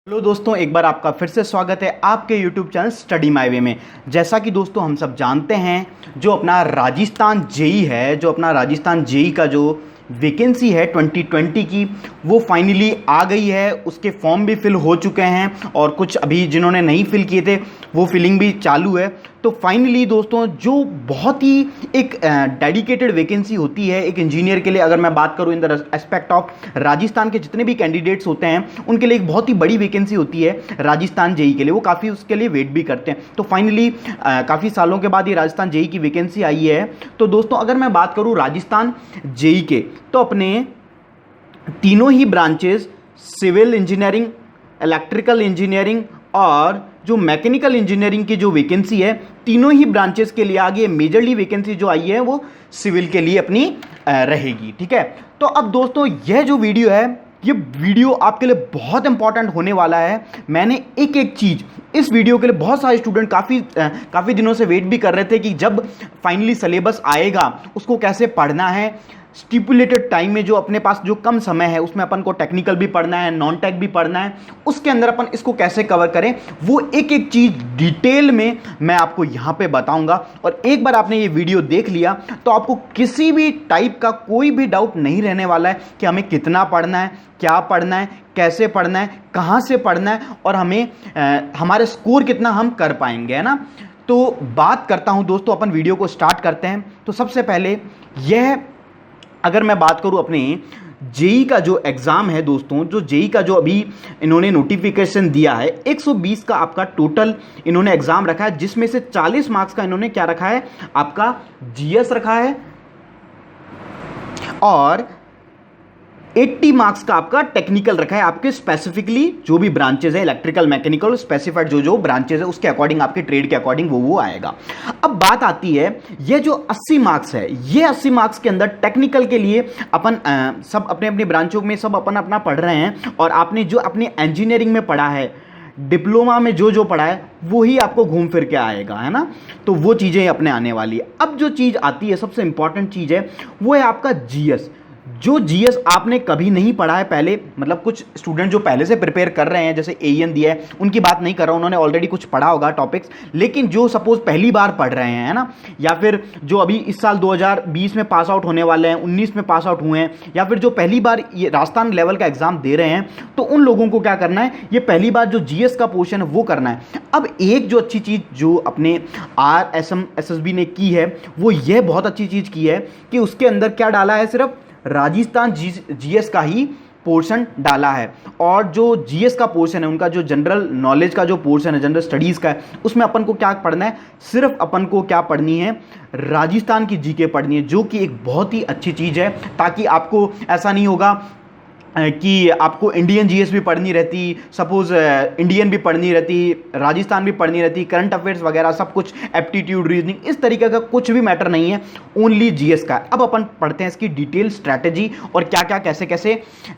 Hello दोस्तों, एक बार आपका फिर से स्वागत है आपके YouTube channel study my way में। जैसा कि दोस्तों हम सब जानते हैं, जो अपना राजस्थान जेई का जो वैकेंसी है 2020 की, वो फाइनली आ गई है। उसके फॉर्म भी फिल हो चुके हैं और कुछ अभी जिन्होंने नहीं फिल किए थे वो फिलिंग भी चालू है। तो फाइनली दोस्तों, जो बहुत ही एक डेडिकेटेड वैकेंसी होती है एक इंजीनियर के लिए, अगर मैं बात करूं in the aspect of Rajasthan के जितने भी कैंडिडेट्स होते हैं उनके लिए एक बहुत ही बड़ी वैकेंसी होती है राजस्थान जेई के लिए। वो काफ़ी उसके लिए वेट भी करते हैं। तो फाइनली काफ़ी सालों के बाद ये राजस्थान जेई की वैकेंसी आई है। तो दोस्तों, अगर मैं बात करूं राजस्थान जेई के, तो अपने तीनों ही branches, civil engineering, electrical engineering और जो मैकेनिकल इंजीनियरिंग की जो वैकेंसी है, तीनों ही ब्रांचेस के लिए आगे मेजरली वैकेंसी जो आई है वो सिविल के लिए अपनी रहेगी। ठीक है। तो अब दोस्तों, यह जो वीडियो है, ये वीडियो आपके लिए बहुत इंपॉर्टेंट होने वाला है। मैंने एक एक चीज़ इस वीडियो के लिए, बहुत सारे स्टूडेंट काफ़ी दिनों से वेट भी कर रहे थे कि जब फाइनली सिलेबस आएगा उसको कैसे पढ़ना है। स्टिपुलेटेड टाइम में जो अपने पास जो कम समय है उसमें अपन को टेक्निकल भी पढ़ना है, नॉन टेक भी पढ़ना है, उसके अंदर अपन इसको कैसे कवर करें, वो एक एक चीज़ डिटेल में मैं आपको यहाँ पे बताऊंगा। और एक बार आपने ये वीडियो देख लिया तो आपको किसी भी टाइप का कोई भी डाउट नहीं रहने वाला है कि हमें कितना पढ़ना है, क्या पढ़ना है, कैसे पढ़ना है, कहाँ से पढ़ना है और हमें हमारे स्कोर कितना हम कर पाएंगे, है ना। तो बात करता हूँ दोस्तों, अपन वीडियो को स्टार्ट करते हैं। तो सबसे पहले यह, अगर मैं बात करूं अपने जेई का जो एग्ज़ाम है दोस्तों, जो जेई का जो अभी इन्होंने नोटिफिकेशन दिया है, 120 का आपका टोटल इन्होंने एग्ज़ाम रखा है, जिसमें से 40 मार्क्स का इन्होंने क्या रखा है, आपका जीएस रखा है और 80 मार्क्स का आपका टेक्निकल रखा है। आपके स्पेसिफिकली जो भी ब्रांचेज है, इलेक्ट्रिकल, मैकेनिकल, स्पेसिफाइड जो ब्रांचेज है उसके अकॉर्डिंग, आपके ट्रेड के अकॉर्डिंग वो आएगा। अब बात आती है, ये जो 80 मार्क्स है, ये 80 मार्क्स के अंदर टेक्निकल के लिए अपन सब अपने अपनी ब्रांचों में सब अपन अपना पढ़ रहे हैं। और आपने जो अपनी इंजीनियरिंग में पढ़ा है, डिप्लोमा में जो पढ़ा है, वही आपको घूम फिर के आएगा, है ना। तो वो चीज़ें अपने आने वाली है। अब जो चीज़ आती है, सबसे इंपॉर्टेंट चीज़ है, वो है आपका जीएस। जो जीएस आपने कभी नहीं पढ़ा है पहले, मतलब कुछ स्टूडेंट जो पहले से प्रिपेयर कर रहे हैं, जैसे एईएन दिया है, उनकी बात नहीं कर रहा हूं, उन्होंने ऑलरेडी कुछ पढ़ा होगा टॉपिक्स। लेकिन जो सपोज पहली बार पढ़ रहे हैं, है ना, या फिर जो अभी इस साल 2020 में पास आउट होने वाले हैं, 19 में पास आउट हुए हैं, या फिर जो पहली बार ये राजस्थान लेवल का एग्जाम दे रहे हैं, तो उन लोगों को क्या करना है, ये पहली बार जो जीएस का पोर्शन है वो करना है। अब एक जो अच्छी चीज़ जो अपने RSM SSB ने की है, वो ये बहुत अच्छी चीज़ की है कि उसके अंदर क्या डाला है, सिर्फ राजस्थान जीएस का ही पोर्शन डाला है। और जो जीएस का पोर्शन है, उनका जो जनरल नॉलेज का जो पोर्शन है, जनरल स्टडीज़ का है, उसमें अपन को क्या पढ़ना है, सिर्फ अपन को क्या पढ़नी है, राजस्थान की जीके पढ़नी है, जो कि एक बहुत ही अच्छी चीज़ है। ताकि आपको ऐसा नहीं होगा कि आपको इंडियन जीएस भी पढ़नी रहती, सपोज इंडियन भी पढ़नी रहती, राजस्थान भी पढ़नी रहती, करंट अफेयर्स वगैरह सब कुछ, एप्टीट्यूड, रीजनिंग, इस तरीके का कुछ भी मैटर नहीं है, ओनली जीएस का। अब अपन पढ़ते हैं इसकी डिटेल स्ट्रैटेजी और क्या क्या कैसे कैसे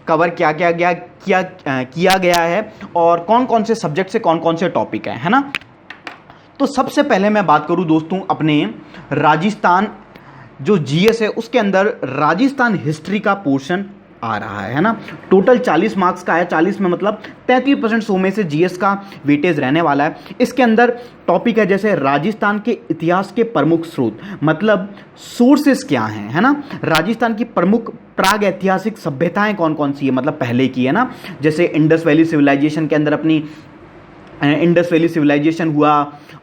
कवर किया गया है और कौन कौन से सब्जेक्ट से कौन कौन से टॉपिक है ना। तो सबसे पहले मैं बात करूं दोस्तों, अपने राजस्थान जो जीएस है उसके अंदर राजस्थान हिस्ट्री का पोर्शन आ रहा है ना। टोटल 40 मार्क्स का है, 40 में मतलब 33% 100 में से जीएस का वेटेज रहने वाला है। इसके अंदर टॉपिक है जैसे राजस्थान के इतिहास के प्रमुख स्रोत, मतलब सोर्सेस क्या हैं, है ना। राजस्थान की प्रमुख प्राग ऐतिहासिक सभ्यताएं कौन कौन सी है, मतलब पहले की, है ना। जैसे इंडस वैली सिविलाइजेशन के अंदर अपनी इंडस वैली सिविलाइजेशन हुआ,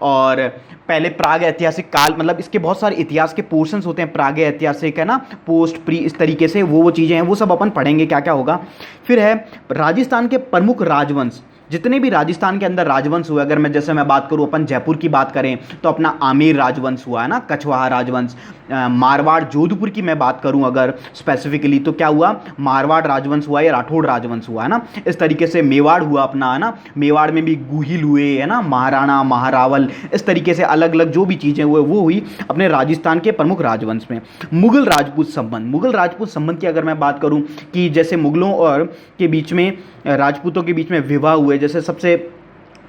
और पहले प्राग ऐतिहासिक काल, मतलब इसके बहुत सारे इतिहास के पोर्शंस होते हैं, प्राग ऐतिहासिक, है ना, पोस्ट, प्री, इस तरीके से वो चीज़ें हैं, वो सब अपन पढ़ेंगे क्या क्या होगा। फिर है राजस्थान के प्रमुख राजवंश, जितने भी राजस्थान के अंदर राजवंश हुए, अगर मैं बात करूं, अपन जयपुर की बात करें तो अपना आमेर राजवंश हुआ, है ना, कछवाहा राजवंश। मारवाड़ जोधपुर की मैं बात करूं अगर स्पेसिफिकली, तो क्या हुआ, मारवाड़ राजवंश हुआ या राठौड़ राजवंश हुआ, है ना। इस तरीके से मेवाड़ हुआ अपना, है ना, मेवाड़ में भी गुहिल हुए, है ना, महाराणा, महारावल, इस तरीके से अलग अलग जो भी चीज़ें हुए वो हुई अपने राजस्थान के प्रमुख राजवंश में। मुगल राजपूत संबंध की अगर मैं बात करूं कि जैसे मुगलों और के बीच में, राजपूतों के बीच में विवाह हुए, जैसे सबसे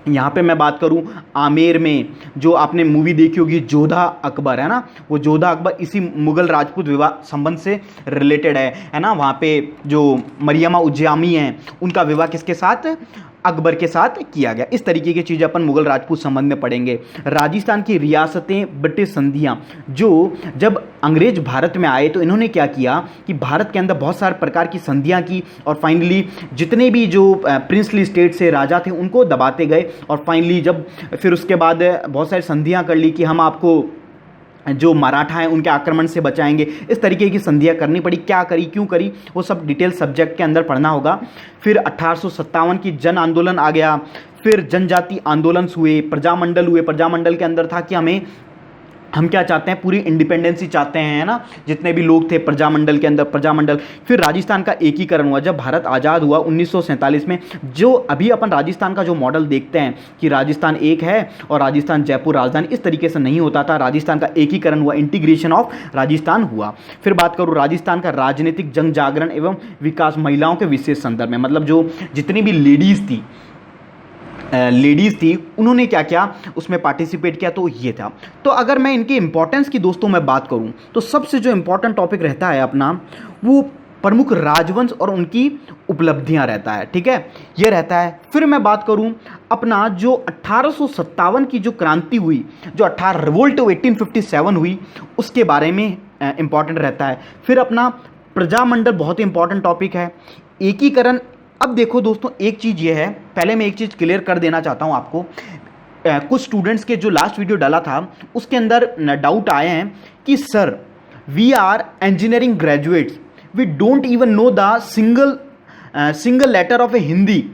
यहाँ पे मैं बात करूँ आमेर में, जो आपने मूवी देखी होगी जोधा अकबर, है ना, वो जोधा अकबर इसी मुगल राजपूत विवाह संबंध से रिलेटेड है ना। वहाँ पे जो मरियमा उज्जामी हैं, उनका विवाह किसके साथ, अकबर के साथ किया गया। इस तरीके की चीज़ें अपन मुगल राजपूत संबंध में पढ़ेंगे। राजस्थान की रियासतें, ब्रिटिश संधियाँ, जो जब अंग्रेज भारत में आए तो इन्होंने क्या किया कि भारत के अंदर बहुत सारे प्रकार की संधियाँ की और फाइनली जितने भी जो प्रिंसली स्टेट से राजा थे उनको दबाते गए और फाइनली जब फिर उसके बाद बहुत सारी संधियाँ कर ली कि हम आपको जो मराठा हैं उनके आक्रमण से बचाएंगे। इस तरीके की संधियाँ करनी पड़ी। क्या करी, क्यों करी, वो सब डिटेल सब्जेक्ट के अंदर पढ़ना होगा। फिर 1857 की जन आंदोलन आ गया। फिर जनजाति आंदोलन हुए, प्रजामंडल हुए। प्रजामंडल के अंदर था कि हम क्या चाहते हैं, पूरी इंडिपेंडेंसी चाहते हैं, है ना। जितने भी लोग थे प्रजामंडल के अंदर, प्रजामंडल। फिर राजस्थान का एकीकरण हुआ जब भारत आज़ाद हुआ 1947 में। जो अभी अपन राजस्थान का जो मॉडल देखते हैं कि राजस्थान एक है और राजस्थान जयपुर राजधानी, इस तरीके से नहीं होता था। राजस्थान का एकीकरण हुआ, इंटीग्रेशन ऑफ राजस्थान हुआ। फिर बात करूँ राजस्थान का राजनीतिक जन जागरण एवं विकास, महिलाओं के विशेष संदर्भ में, मतलब जो जितनी भी लेडीज़ थी उन्होंने क्या क्या उसमें पार्टिसिपेट किया, तो ये था। तो अगर मैं इनके इंपॉर्टेंस की दोस्तों मैं बात करूं तो सबसे जो इंपॉर्टेंट टॉपिक रहता है अपना, वो प्रमुख राजवंश और उनकी उपलब्धियां रहता है, ठीक है, ये रहता है। फिर मैं बात करूं अपना जो 1857 की जो क्रांति हुई, जो 18 रिवोल्ट 1857 हुई, उसके बारे में इंपॉर्टेंट रहता है। फिर अपना प्रजामंडल बहुत ही इंपॉर्टेंट टॉपिक है। एकीकरण, अब देखो दोस्तों एक चीज़ ये है, पहले मैं एक चीज़ क्लियर कर देना चाहता हूँ आपको। कुछ स्टूडेंट्स के जो लास्ट वीडियो डाला था उसके अंदर डाउट आए हैं कि sir we are engineering graduates, we don't even know the single letter of a Hindi.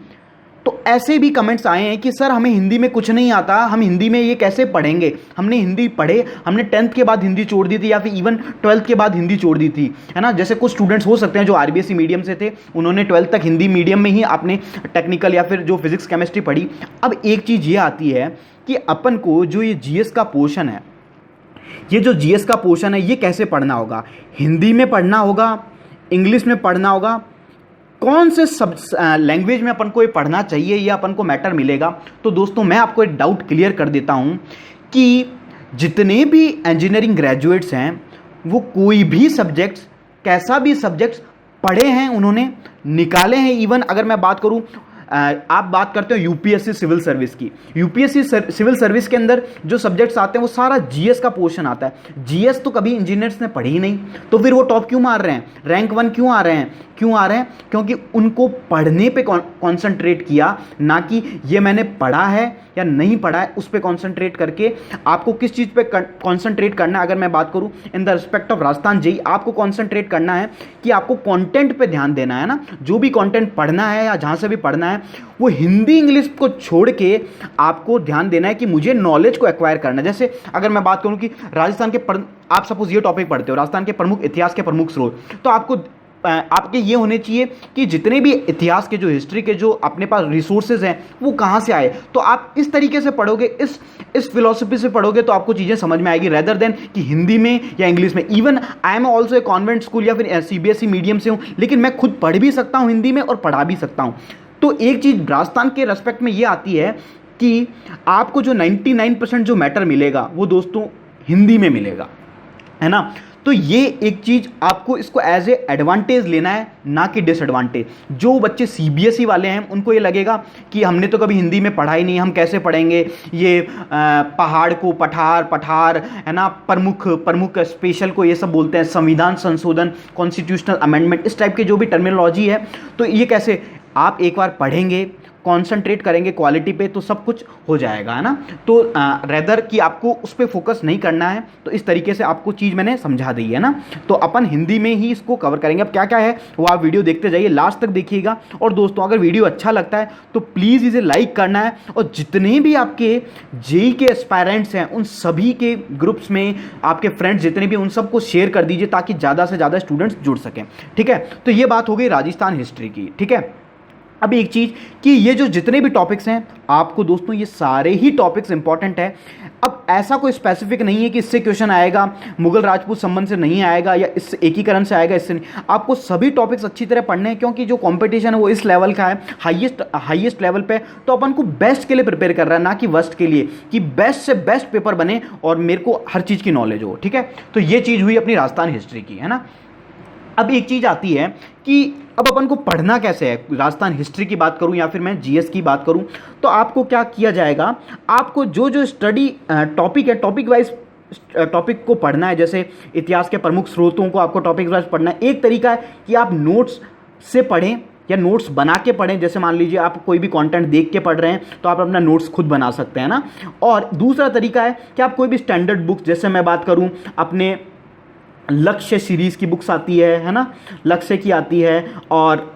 तो ऐसे भी कमेंट्स आए हैं कि सर हमें हिंदी में कुछ नहीं आता, हम हिंदी में ये कैसे पढ़ेंगे, हमने हिंदी पढ़े, हमने 10th के बाद हिंदी छोड़ दी थी या फिर इवन 12th के बाद हिंदी छोड़ दी थी, है ना। जैसे कुछ स्टूडेंट्स हो सकते हैं जो आरबीएसई मीडियम से थे, उन्होंने 12th तक हिंदी मीडियम में ही आपने टेक्निकल या फिर जो फिजिक्स केमिस्ट्री पढ़ी। अब एक चीज़ ये आती है कि अपन को जो ये जीएस का पोर्शन है, ये जो जीएस का पोर्शन है ये कैसे पढ़ना होगा, हिंदी में पढ़ना होगा, इंग्लिश में पढ़ना होगा, कौन से सब लैंग्वेज में अपन को ये पढ़ना चाहिए, ये अपन को मैटर मिलेगा। तो दोस्तों मैं आपको एक डाउट क्लियर कर देता हूँ कि जितने भी इंजीनियरिंग ग्रेजुएट्स हैं वो कोई भी सब्जेक्ट्स, कैसा भी सब्जेक्ट्स पढ़े हैं, उन्होंने निकाले हैं। इवन अगर मैं बात करूँ, आप बात करते हो यूपीएससी सिविल सर्विस की, यूपीएससी सिविल सर्विस के अंदर जो सब्जेक्ट्स आते हैं वो सारा जीएस का पोर्शन आता है। जीएस तो कभी इंजीनियर्स ने पढ़ी ही नहीं, तो फिर वो टॉप क्यों मार रहे हैं, रैंक 1 क्यों आ रहे हैं, क्योंकि उनको पढ़ने पे कॉन्सेंट्रेट किया, ना कि ये मैंने पढ़ा है या नहीं पढ़ा है उस पर कॉन्सेंट्रेट करके। आपको किस चीज़ पे कॉन्सेंट्रेट करना है, अगर मैं बात करूँ in the respect of Rajasthan JEE, आपको कॉन्सेंट्रेट करना है कि आपको कंटेंट पे ध्यान देना है ना। जो भी कंटेंट पढ़ना है या जहाँ से भी पढ़ना है वो हिंदी इंग्लिश को छोड़ के आपको ध्यान देना है कि मुझे नॉलेज को एक्वायर करना है। जैसे अगर मैं बात करूँ कि राजस्थान के आप सपोज ये टॉपिक पढ़ते हो, राजस्थान के प्रमुख इतिहास के प्रमुख स्रोत, तो आपके ये होने चाहिए कि जितने भी इतिहास के, जो हिस्ट्री के जो अपने पास रिसोर्सेज हैं वो कहाँ से आए। तो आप इस तरीके से पढ़ोगे, इस फिलॉसफी से पढ़ोगे तो आपको चीज़ें समझ में आएगी, रेदर देन कि हिंदी में या इंग्लिश में। Even I am also a convent school या फिर सीबीएसई मीडियम से हूँ, लेकिन मैं खुद पढ़ भी सकता हूँ हिंदी में और पढ़ा भी सकता हूँ। तो एक चीज़ राजस्थान के रेस्पेक्ट में ये आती है कि आपको जो 99% जो मैटर मिलेगा वो दोस्तों हिंदी में मिलेगा, है ना। तो ये एक चीज़ आपको इसको एज ए एडवांटेज लेना है, ना कि डिसएडवांटेज। जो बच्चे सीबीएसई वाले हैं उनको ये लगेगा कि हमने तो कभी हिंदी में पढ़ा ही नहीं, हम कैसे पढ़ेंगे, ये पहाड़ को पठार है ना, प्रमुख स्पेशल को ये सब बोलते हैं, संविधान संशोधन, कॉन्स्टिट्यूशनल अमेंडमेंट, इस टाइप की जो भी टर्मिनोलॉजी है, तो ये कैसे आप एक बार पढ़ेंगे, कॉन्सेंट्रेट करेंगे क्वालिटी पे तो सब कुछ हो जाएगा, है ना। तो रेदर कि आपको उस पर फोकस नहीं करना है, तो इस तरीके से आपको चीज़ मैंने समझा दी है ना। तो अपन हिंदी में ही इसको कवर करेंगे। अब क्या क्या है वो आप वीडियो देखते जाइए, लास्ट तक देखिएगा। और दोस्तों अगर वीडियो अच्छा लगता है तो प्लीज़ इसे लाइक करना है, और जितने भी आपके जेईई के एस्पायरेंट्स हैं उन सभी के ग्रुप्स में आपके फ्रेंड्स जितने भी, उन सबको शेयर कर दीजिए ताकि ज़्यादा से ज़्यादा स्टूडेंट्स जुड़ सकें, ठीक है। तो ये बात हो गई राजस्थान हिस्ट्री की, ठीक है। अब एक चीज़ कि ये जो जितने भी टॉपिक्स हैं आपको दोस्तों ये सारे ही टॉपिक्स इंपॉर्टेंट है। अब ऐसा कोई स्पेसिफिक नहीं है कि इससे क्वेश्चन आएगा, मुगल राजपूत संबंध से नहीं आएगा या इस एकीकरण से आएगा, इससे नहीं। आपको सभी टॉपिक्स अच्छी तरह पढ़ने हैं, क्योंकि जो कंपटीशन है वो इस लेवल का है, हाईएस्ट लेवल पे। तो अपन को बेस्ट के लिए प्रिपेयर कर रहा है, ना कि वर्स्ट के लिए, कि बेस्ट से बेस्ट पेपर बने और मेरे को हर चीज़ की नॉलेज हो, ठीक है। तो ये चीज़ हुई अपनी राजस्थान हिस्ट्री की, है ना। अब एक चीज़ आती है कि अब अपन को पढ़ना कैसे है, राजस्थान हिस्ट्री की बात करूं या फिर मैं जीएस की बात करूं, तो आपको क्या किया जाएगा, आपको जो जो स्टडी टॉपिक है, टॉपिक वाइज टॉपिक को पढ़ना है। जैसे इतिहास के प्रमुख स्रोतों को आपको टॉपिक वाइज पढ़ना है। एक तरीका है कि आप नोट्स से पढ़ें या नोट्स बना के पढ़ें। जैसे मान लीजिए आप कोई भी कंटेंट देख के पढ़ रहे हैं तो आप अपना नोट्स खुद बना सकते हैं ना। और दूसरा तरीका है कि आप कोई भी स्टैंडर्ड बुक्स, जैसे मैं बात करूं अपने लक्ष्य सीरीज़ की बुक्स आती है ना, लक्ष्य की आती है, और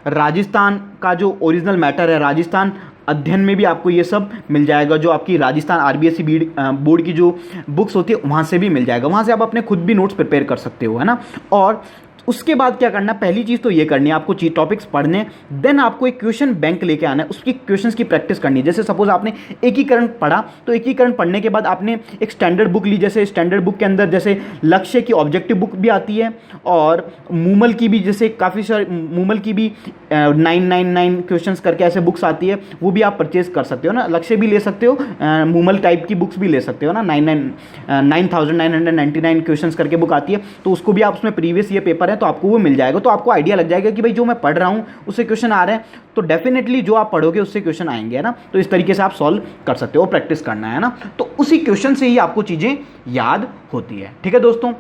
राजस्थान का जो ओरिजिनल मैटर है, राजस्थान अध्ययन में भी आपको ये सब मिल जाएगा। जो आपकी राजस्थान आरबीएसई बोर्ड की जो बुक्स होती है वहाँ से भी मिल जाएगा। वहाँ से आप अपने खुद भी नोट्स प्रिपेयर कर सकते हो, है ना। और उसके बाद क्या करना, पहली चीज़ तो ये करनी है आपको टॉपिक्स पढ़ने, देन आपको एक क्वेश्चन बैंक लेके आना है, उसकी क्वेश्चंस की प्रैक्टिस करनी है। जैसे सपोज आपने एकीकरण पढ़ा, तो एकीकरण पढ़ने के बाद आपने एक स्टैंडर्ड बुक ली, जैसे स्टैंडर्ड बुक के अंदर जैसे लक्ष्य की ऑब्जेक्टिव बुक भी आती है, और मूमल की भी, जैसे काफ़ी सारी मूमल की भी 999 क्वेश्चंस करके ऐसे बुक्स आती है, वो भी आप परचेज कर सकते हो ना। लक्ष्य भी ले सकते हो, मूमल टाइप की बुक्स भी ले सकते हो ना। 9999 क्वेश्चंस करके बुक आती है, तो उसको भी आप, उसमें प्रीवियस ये पेपर है तो आपको वो मिल जाएगा। तो आपको आइडिया लग जाएगा कि भाई जो मैं पढ़ रहा हूँ उससे क्वेश्चन आ रहे हैं, तो डेफिनेटली जो आप पढ़ोगे उससे क्वेश्चन आएंगे, है ना। तो इस तरीके से आप सॉल्व कर सकते हो, प्रैक्टिस करना है ना। तो उसी क्वेश्चन से ही आपको चीज़ें याद होती है। ठीक है दोस्तों,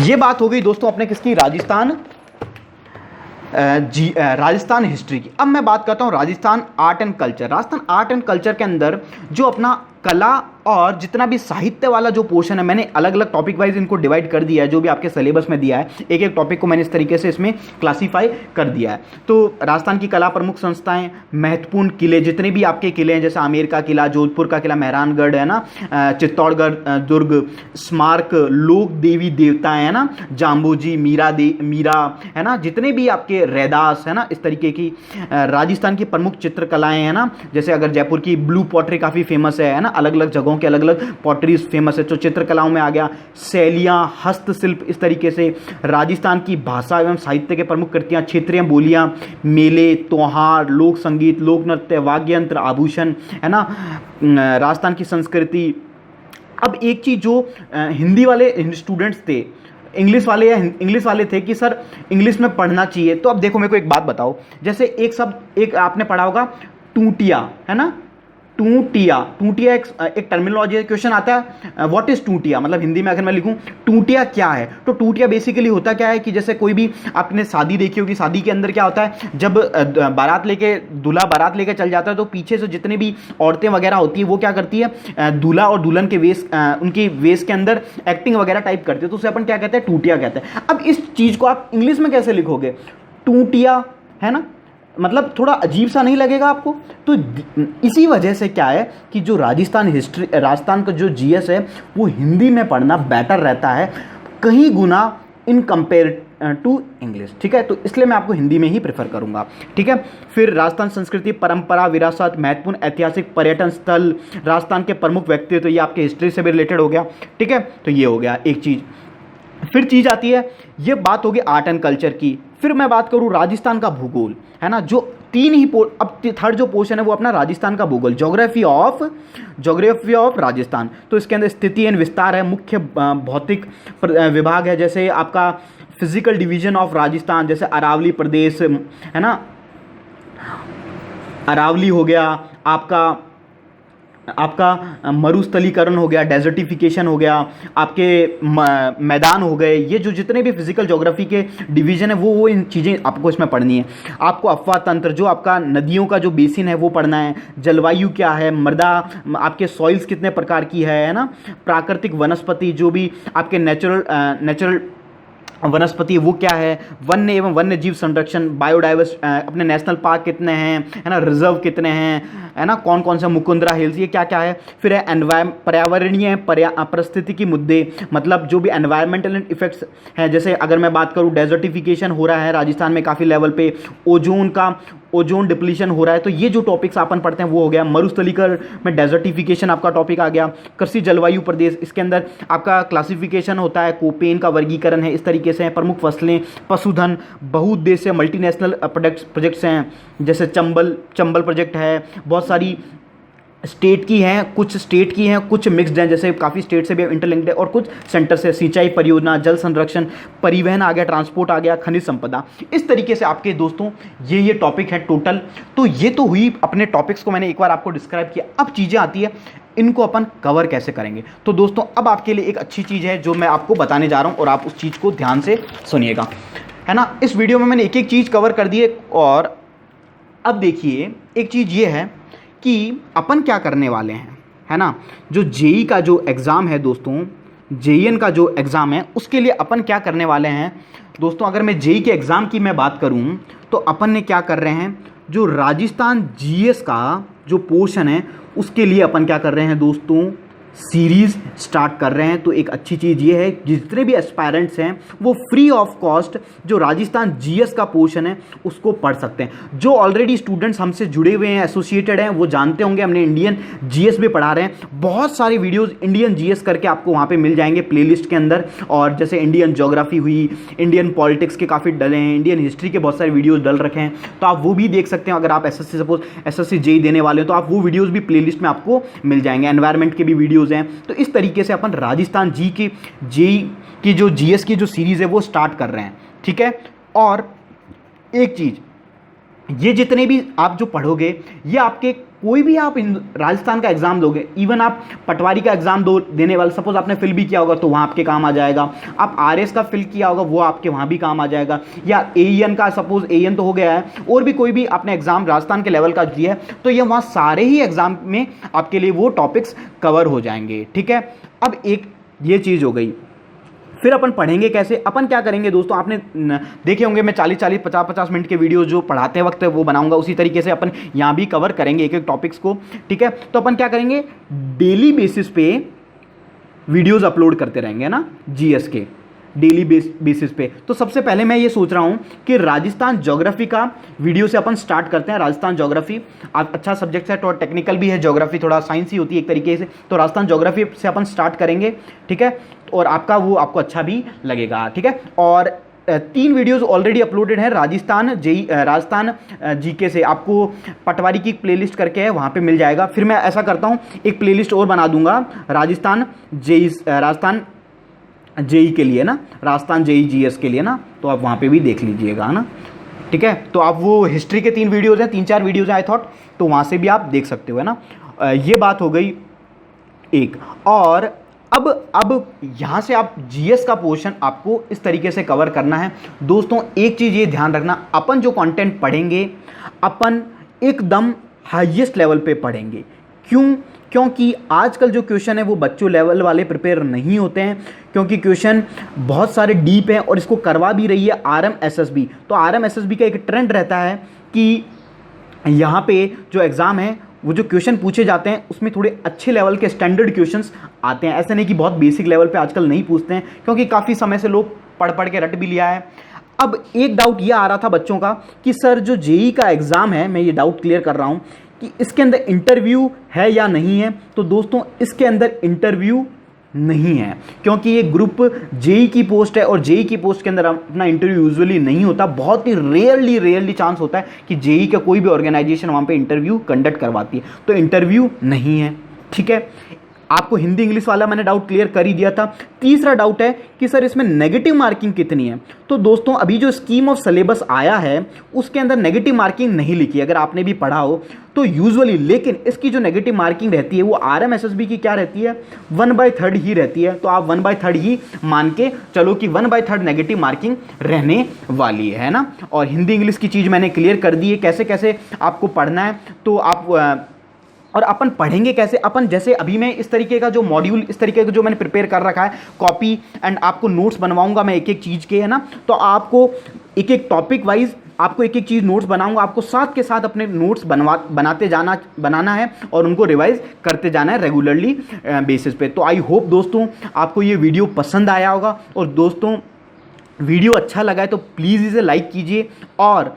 ये बात हो गई दोस्तों अपने किसकी, राजस्थान हिस्ट्री की। अब मैं बात करता हूँ Rajasthan art and culture. Rajasthan art and culture के अंदर जो अपना कला और जितना भी साहित्य वाला जो पोर्शन है, मैंने अलग अलग टॉपिक वाइज इनको डिवाइड कर दिया है। जो भी आपके सिलेबस में दिया है, एक एक टॉपिक को मैंने इस तरीके से इसमें क्लासीफाई कर दिया है। तो राजस्थान की कला प्रमुख संस्थाएं, महत्वपूर्ण किले, जितने भी आपके किले हैं, जैसे आमेर का किला, जोधपुर का किला, मेहरानगढ़ है ना, चित्तौड़गढ़ दुर्ग, स्मारक, लोक देवी देवताएं है ना, जाम्बूजी, मीरा है ना, जितने भी आपके रैदास है ना, इस तरीके की राजस्थान की प्रमुख चित्रकलाएं है ना। जैसे अगर जयपुर की ब्लू पॉटरी काफ़ी फेमस है ना, अलग अलग जगहों के अलग अलग पॉटरीज फेमस है। तो चित्रकलाओं में आ गया शैलियाँ, हस्तशिल्प, इस तरीके से राजस्थान की भाषा एवं साहित्य के प्रमुख कृतियाँ, क्षेत्रीय बोलियाँ, मेले, त्योहार, लोक संगीत, लोक नृत्य, वाद्य यंत्र, आभूषण, है ना, राजस्थान की संस्कृति। अब एक चीज़ जो हिंदी वाले स्टूडेंट्स थे, इंग्लिश वाले थे कि सर इंग्लिश में पढ़ना चाहिए, तो अब देखो मेरे को एक बात बताओ, जैसे एक शब्द, एक आपने पढ़ा होगा टूटिया, है ना, टूटिया एक टर्मिनोलॉजी, क्वेश्चन आता है व्हाट इज टूटिया, मतलब हिंदी में अगर मैं लिखूं टूटिया क्या है, तो टूटिया बेसिकली होता क्या है कि जैसे कोई भी आपने शादी देखी होगी, शादी के अंदर क्या होता है, जब दूल्हा बारात लेके चल जाता है तो पीछे से जितनी भी औरतें वगैरह होती है वो क्या करती है, दूल्हा और दुल्हन के उनकी वेश के अंदर एक्टिंग वगैरह टाइप करती है, तो उसे अपन क्या कहते हैं, टूटिया कहते हैं। अब इस चीज़ को आप इंग्लिश में कैसे लिखोगे, टूटिया, है ना, मतलब थोड़ा अजीब सा नहीं लगेगा आपको। तो इसी वजह से क्या है कि जो राजस्थान का जो जीएस है वो हिंदी में पढ़ना बेटर रहता है कहीं गुना इन कंपेयर टू इंग्लिश। ठीक है, तो इसलिए मैं आपको हिंदी में ही प्रेफर करूंगा। ठीक है, फिर राजस्थान संस्कृति, परंपरा, विरासत, महत्वपूर्ण ऐतिहासिक पर्यटन स्थल, राजस्थान के प्रमुख व्यक्ति, तो ये आपके हिस्ट्री से भी रिलेटेड हो गया। ठीक है, तो ये हो गया एक चीज़। फिर चीज़ आती है, ये बात होगी आर्ट एंड कल्चर की। फिर मैं बात करूँ राजस्थान का भूगोल, है ना, जो तीन ही अब थर्ड जो पोर्शन है वो अपना राजस्थान का भूगोल, ज्योग्राफी ऑफ राजस्थान। तो इसके अंदर स्थिति एवं विस्तार है, मुख्य भौतिक विभाग है, जैसे आपका फिजिकल डिवीजन ऑफ राजस्थान, जैसे अरावली प्रदेश, है ना, अरावली हो गया, आपका मरुस्थलीकरण हो गया, डेजर्टिफिकेशन हो गया, आपके मैदान हो गए, ये जो जितने भी फिजिकल ज्योग्राफी के डिवीजन है वो इन चीज़ें आपको इसमें पढ़नी है। आपको अफवाह तंत्र, जो आपका नदियों का जो बेसिन है वो पढ़ना है, जलवायु क्या है, मृदा, आपके सॉइल्स कितने प्रकार की है ना, प्राकृतिक वनस्पति, जो भी आपके नेचुरल वनस्पति वो क्या है, वन्य एवं वन्य जीव संरक्षण, बायोडाइवर्स, अपने नेशनल पार्क कितने हैं, है ना, रिजर्व कितने हैं, है ना, कौन कौन सा मुकुंदरा हिल्स, ये क्या क्या है। फिर है पर्यावरणीय परिस्थितिकी मुद्दे, मतलब जो भी एनवायरमेंटल इफेक्ट्स हैं, जैसे अगर मैं बात करूँ डेजर्टिफिकेशन हो रहा है राजस्थान में काफ़ी लेवल पे, ओजोन डिप्लीशन हो रहा है, तो ये जो टॉपिक्स अपन पढ़ते हैं वो हो गया। मरुस्थलीकरण में डेजर्टिफिकेशन आपका टॉपिक आ गया। कृषि जलवायु प्रदेश, इसके अंदर आपका क्लासिफिकेशन होता है, कोपेन का वर्गीकरण है, इस तरीके से प्रमुख फसलें, पशुधन, बहुउद्देश्य मल्टीनेशनल प्रोजेक्ट्स हैं, जैसे चंबल प्रोजेक्ट है, बहुत सारी स्टेट की हैं, कुछ स्टेट की हैं, कुछ मिक्स्ड हैं, जैसे काफ़ी स्टेट से भी इंटरलिंक्ड है, और कुछ सेंटर से, सिंचाई परियोजना, जल संरक्षण, परिवहन आ गया, ट्रांसपोर्ट आ गया, खनिज संपदा। इस तरीके से आपके दोस्तों ये टॉपिक है टोटल। तो ये तो हुई अपने टॉपिक्स को मैंने एक बार आपको डिस्क्राइब किया। अब चीज़ें आती है इनको अपन कवर कैसे करेंगे। तो दोस्तों अब आपके लिए एक अच्छी चीज़ है जो मैं आपको बताने जा रहा हूँ, और आप उस चीज़ को ध्यान से सुनिएगा, है ना। इस वीडियो में मैंने एक एक चीज़ कवर कर दी है। और अब देखिए एक चीज़ ये है कि अपन क्या करने वाले हैं, है ना। जो जेई का जो एग्ज़ाम है दोस्तों, जेईएन का जो एग्ज़ाम है, उसके लिए अपन क्या करने वाले हैं दोस्तों। अगर मैं जेई के एग्ज़ाम की मैं बात करूं तो अपन ने क्या कर रहे हैं, जो राजस्थान जीएस का जो पोर्शन है उसके लिए अपन क्या कर रहे हैं दोस्तों, सीरीज़ स्टार्ट कर रहे हैं। तो एक अच्छी चीज़ ये है जितने भी एस्पायरेंट्स हैं वो फ्री ऑफ कॉस्ट जो राजस्थान जीएस का पोर्शन है उसको पढ़ सकते हैं। जो ऑलरेडी स्टूडेंट्स हमसे जुड़े हुए हैं, एसोसिएटेड हैं, वो जानते होंगे हमने इंडियन जीएस भी पढ़ा रहे हैं। बहुत सारे वीडियोस इंडियन जीएस करके आपको वहाँ पे मिल जाएंगे प्लेलिस्ट के अंदर। और जैसे इंडियन ज्योग्राफी हुई, इंडियन पॉलिटिक्स के काफ़ी डले हैं, इंडियन हिस्ट्री के बहुत सारे वीडियोज़ डल रखे हैं, तो आप वो भी देख सकते हैं। अगर आप एसएससी सपोज एसएससी जेई देने वाले हो तो आप वो वीडियोज़ भी प्लेलिस्ट में आपको मिल जाएंगे। एनवायरमेंट के भी वीडियोज़ हैं। तो इस तरीके से अपन राजस्थान जेई की जो जीएस की जो सीरीज है वो स्टार्ट कर रहे हैं, ठीक है। और एक चीज, ये जितने भी आप जो पढ़ोगे ये आपके कोई भी आप राजस्थान का एग्जाम दोगे, इवन आप पटवारी का एग्जाम देने वाले, सपोज आपने फिल भी किया होगा तो वहाँ आपके काम आ जाएगा। आप आरएस का फिल किया होगा वो आपके वहाँ भी काम आ जाएगा। या एईएन का, सपोज एईएन तो हो गया है, और भी कोई भी आपने एग्जाम राजस्थान के लेवल का दिया है तो ये वहाँ सारे ही एग्जाम में आपके लिए वो टॉपिक्स कवर हो जाएंगे, ठीक है। अब एक ये चीज़ हो गई। फिर अपन पढ़ेंगे कैसे, अपन क्या करेंगे दोस्तों, आपने देखे होंगे मैं 40-40, 50-50 मिनट के वीडियो जो पढ़ाते वक्त वो बनाऊंगा, उसी तरीके से अपन यहाँ भी कवर करेंगे एक एक टॉपिक्स को, ठीक है। तो अपन क्या करेंगे, डेली बेसिस पे वीडियोस अपलोड करते रहेंगे ना जीएस के, डेली बेसिस पे। तो सबसे पहले मैं ये सोच रहा हूँ कि राजस्थान ज्योग्राफी का वीडियो से अपन स्टार्ट करते हैं। राजस्थान ज्योग्राफी अच्छा सब्जेक्ट है, थोड़ा टेक्निकल भी है, ज्योग्राफी थोड़ा साइंस ही होती है एक तरीके से। तो राजस्थान ज्योग्राफी से अपन स्टार्ट करेंगे, ठीक है। और आपका वो आपको अच्छा भी लगेगा, ठीक है। और 3 वीडियोस ऑलरेडी अपलोडेड है राजस्थान जीके से, आपको पटवारी की प्लेलिस्ट करके है वहाँ पे मिल जाएगा। फिर मैं ऐसा करता हूँ एक प्लेलिस्ट और बना दूंगा राजस्थान जेई के लिए ना, राजस्थान जेई जीएस के लिए ना, तो आप वहाँ पे भी देख लीजिएगा ना, ठीक है। तो आप वो हिस्ट्री के 3 वीडियोज़ हैं, 3-4 वीडियोज़ हैं आई थॉट, तो वहाँ से भी आप देख सकते हो, है ना। ये बात हो गई एक। और अब यहाँ से आप जीएस का पोर्शन आपको इस तरीके से कवर करना है दोस्तों। एक चीज़ ये ध्यान रखना, अपन जो कंटेंट पढ़ेंगे अपन एकदम हाईएस्ट लेवल पे पढ़ेंगे। क्योंकि आजकल जो क्वेश्चन है वो बच्चों लेवल वाले प्रिपेयर नहीं होते हैं, क्योंकि क्वेश्चन बहुत सारे डीप हैं और इसको करवा भी रही है आरएमएसएसबी। तो आरएमएसएसबी का एक ट्रेंड रहता है कि यहाँ पे जो एग्ज़ाम है वो जो क्वेश्चन पूछे जाते हैं उसमें थोड़े अच्छे लेवल के स्टैंडर्ड क्वेश्चंस आते हैं। ऐसा नहीं कि बहुत बेसिक लेवल पे आजकल नहीं पूछते हैं, क्योंकि काफ़ी समय से लोग पढ़ के रट भी लिया है। अब एक डाउट ये आ रहा था बच्चों का कि सर जो जेई का एग्ज़ाम है, मैं ये डाउट क्लियर कर रहा हूँ कि इसके अंदर इंटरव्यू है या नहीं है। तो दोस्तों इसके अंदर इंटरव्यू नहीं है, क्योंकि ये ग्रुप जेई की पोस्ट है और जेई की पोस्ट के अंदर अपना इंटरव्यू यूजुअली नहीं होता। बहुत ही रेयरली चांस होता है कि जेई का कोई भी ऑर्गेनाइजेशन वहाँ पे इंटरव्यू कंडक्ट करवाती है, तो इंटरव्यू नहीं है, ठीक है। आपको हिंदी इंग्लिश वाला मैंने डाउट क्लियर कर ही दिया था। तीसरा डाउट है कि सर इसमें नेगेटिव मार्किंग कितनी है। तो दोस्तों अभी जो स्कीम ऑफ सिलेबस आया है उसके अंदर नेगेटिव मार्किंग नहीं लिखी, अगर आपने भी पढ़ा हो तो यूजुअली। लेकिन इसकी जो नेगेटिव मार्किंग रहती है वो आरएमएसएसबी की क्या रहती है, 1/3 ही रहती है। तो आप 1/3 ही मान के चलो कि 1/3 नेगेटिव मार्किंग रहने वाली है ना। और हिंदी इंग्लिश की चीज़ मैंने क्लियर कर दी है कैसे कैसे आपको पढ़ना है। तो आप और अपन पढ़ेंगे कैसे, अपन जैसे अभी मैं इस तरीके का जो मॉड्यूल, इस तरीके का जो मैंने प्रिपेयर कर रखा है कॉपी एंड आपको नोट्स बनवाऊंगा मैं एक एक चीज़ के, है ना। तो आपको एक एक टॉपिक वाइज आपको एक एक चीज़ नोट्स बनाऊंगा, आपको साथ के साथ अपने नोट्स बनाना है और उनको रिवाइज करते जाना है रेगुलरली बेसिस पे। तो आई होप दोस्तों आपको ये वीडियो पसंद आया होगा, और दोस्तों वीडियो अच्छा लगा है तो प्लीज़ इसे लाइक कीजिए, और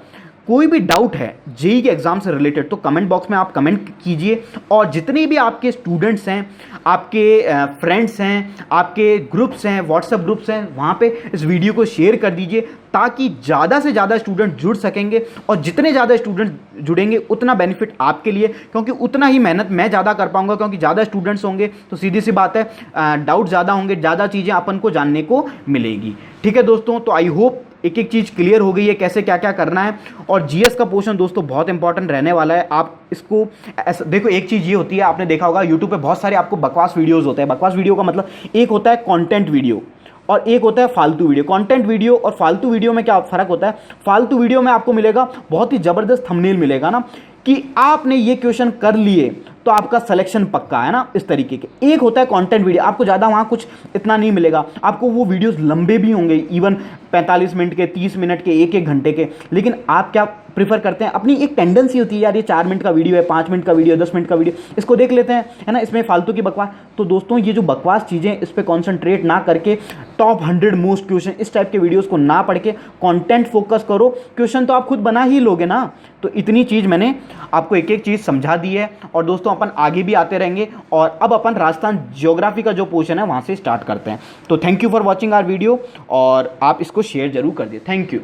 कोई भी डाउट है जेई के एग्जाम से रिलेटेड तो कमेंट बॉक्स में आप कमेंट कीजिए, और जितने भी आपके स्टूडेंट्स हैं, आपके फ्रेंड्स हैं, आपके ग्रुप्स हैं, व्हाट्सएप ग्रुप्स हैं, वहाँ पे इस वीडियो को शेयर कर दीजिए ताकि ज़्यादा से ज़्यादा स्टूडेंट जुड़ सकेंगे, और जितने ज़्यादा स्टूडेंट जुड़ेंगे उतना बेनिफिट आपके लिए, क्योंकि उतना ही मेहनत मैं ज़्यादा कर पाऊंगा, क्योंकि ज़्यादा स्टूडेंट्स होंगे तो सीधी सी बात है डाउट ज़्यादा होंगे, ज़्यादा चीज़ें अपन को जानने को मिलेगी। ठीक है दोस्तों, तो आई होप एक एक चीज़ क्लियर हो गई है कैसे क्या क्या करना है। और जीएस का पोर्शन दोस्तों बहुत इंपॉर्टेंट रहने वाला है। आप इसको देखो, एक चीज़ ये होती है, आपने देखा होगा यूट्यूब पे बहुत सारे आपको बकवास वीडियोस होते हैं। बकवास वीडियो का मतलब एक होता है कंटेंट वीडियो और एक होता है फालतू वीडियो। कंटेंट वीडियो और फालतू वीडियो में क्या फ़र्क होता है? फालतू वीडियो में आपको मिलेगा बहुत ही ज़बरदस्त थंबनेल मिलेगा ना, कि आपने ये क्वेश्चन कर लिए तो आपका सिलेक्शन पक्का है ना, इस तरीके के। एक होता है कंटेंट वीडियो, आपको ज़्यादा वहाँ कुछ इतना नहीं मिलेगा, आपको वो वीडियोस लंबे भी होंगे, इवन 45 मिनट के, 30 मिनट के, एक घंटे के, लेकिन आप क्या प्रीफर करते हैं? अपनी एक टेंडेंसी होती है यार, ये 4 मिनट का वीडियो है, 5 मिनट का वीडियो, 10 मिनट का वीडियो, इसको देख लेते हैं, है ना, इसमें फालतू की बकवास। तो दोस्तों ये जो बकवास चीज़ें, इस पर कॉन्सेंट्रेट ना करके टॉप 100 मोस्ट क्वेश्चन इस टाइप के वीडियोस को ना पढ़ के कंटेंट फोकस करो। क्वेश्चन तो आप खुद बना ही लोगे ना। तो इतनी चीज़ मैंने आपको एक एक चीज़ समझा दी है, और दोस्तों अपन आगे भी आते रहेंगे। और अब अपन राजस्थान ज्योग्राफी का जो पोर्शन है वहाँ से स्टार्ट करते हैं। तो thank you for watching our video, और आप इसको शेयर जरूर कर दिए। Thank you.